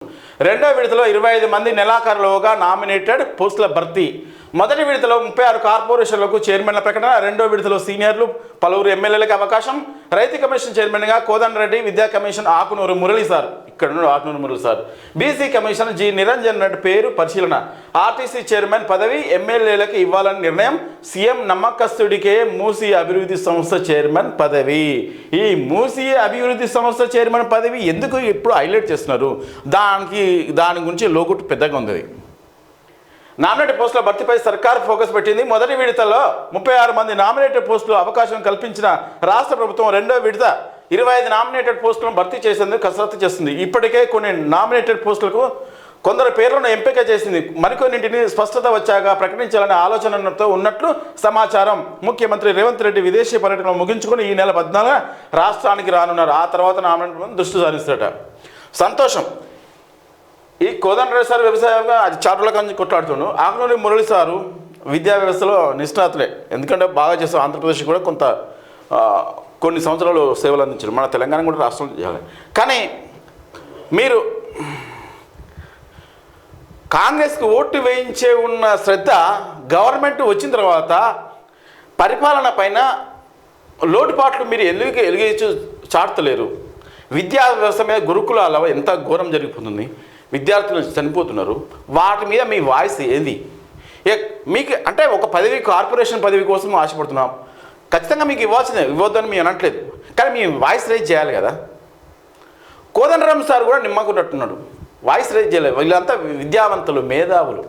రెండో విడతలో 25 మంది నెలాఖరులోగా నామినేటెడ్ పోస్టుల భర్తీ. మొదటి విడతలో 36 కార్పొరేషన్లకు చైర్మన్ల ప్రకటన. రెండో విడతలో సీనియర్లు పలువురు ఎమ్మెల్యేలకు అవకాశం. రైతు కమిషన్ చైర్మన్గా కోదండరెడ్డి, విద్యా కమిషన్ ఆకునూరు మురళి సార్, ఇక్కడ నుండి Akunuru Murali sir, BC commission G Niranjan Reddy పేరు పరిశీలన. ఆర్టీసీ చైర్మన్ పదవి ఎమ్మెల్యేలకు ఇవ్వాలని నిర్ణయం. సీఎం నమ్మకస్తుడికే మూసీ అభివృద్ధి సంస్థ చైర్మన్ పదవి. ఈ మూసీ అభివృద్ధి సంస్థ చైర్మన్ పదవి ఎందుకు ఇప్పుడు హైలైట్ చేస్తున్నారు? దాని గురించి లోగుట్టు పెద్దగా ఉంది. నామినేటెడ్ పోస్టుల భర్తీపై సర్కార్ ఫోకస్ పెట్టింది. మొదటి విడతలో 36 మంది నామినేటెడ్ పోస్టులు అవకాశం కల్పించిన రాష్ట్ర ప్రభుత్వం రెండో విడత 25 నామినేటెడ్ పోస్టులను భర్తీ చేసేందుకు కసరత్తు చేస్తుంది. ఇప్పటికే కొన్ని నామినేటెడ్ పోస్టులకు కొందరు పేర్లను ఎంపిక చేసింది. మరికొన్నింటిని స్పష్టత వచ్చాక ప్రకటించాలనే ఆలోచనతో ఉన్నట్లు సమాచారం. ముఖ్యమంత్రి రేవంత్ రెడ్డి విదేశీ పర్యటన ముగించుకొని ఈ నెల 14 రాష్ట్రానికి రానున్నారు. ఆ తర్వాత నామినేటెడ్ దృష్టి సారిస్తారట. సంతోషం. ఈ కోదండరెడ్డి సార్ వ్యవసాయంగా అది చాటుల కంచి కొట్లాడుతుండు. ఆకునూరి మురళి సారు విద్యా వ్యవస్థలో నిష్ణాతులే. ఎందుకంటే బాగా చేస్తాం. ఆంధ్రప్రదేశ్ కూడా కొన్ని సంవత్సరాలు సేవలు అందించారు. మన తెలంగాణ కూడా రాష్ట్రంలో చేయాలి. కానీ మీరు కాంగ్రెస్కి ఓటు వేయించే ఉన్న శ్రద్ధ గవర్నమెంట్ వచ్చిన తర్వాత పరిపాలన పైన లోటుపాట్లు మీరు ఎలుగేచ్చు చాటుతలేరు. విద్యా వ్యవస్థ మీద గురుకులాల ఎంత ఘోరం జరిగిపోతుంది. విద్యార్థులు చనిపోతున్నారు. వాటి మీద మీ వాయిస్ ఏంది? మీకు అంటే ఒక పదవి, కార్పొరేషన్ పదవి కోసం ఆశపడుతున్నాం. ఖచ్చితంగా మీకు ఇవ్వాల్సిందే, ఇవ్వద్దని మేము అనట్లేదు. కానీ మీ వాయిస్ రైజ్ చేయాలి కదా. కోదండరామ్ సార్ కూడా నిమ్మకున్నట్టున్నాడు. వాయిస్ రైజ్ చేయలేదు. వీళ్ళంతా విద్యావంతులు, మేధావులు.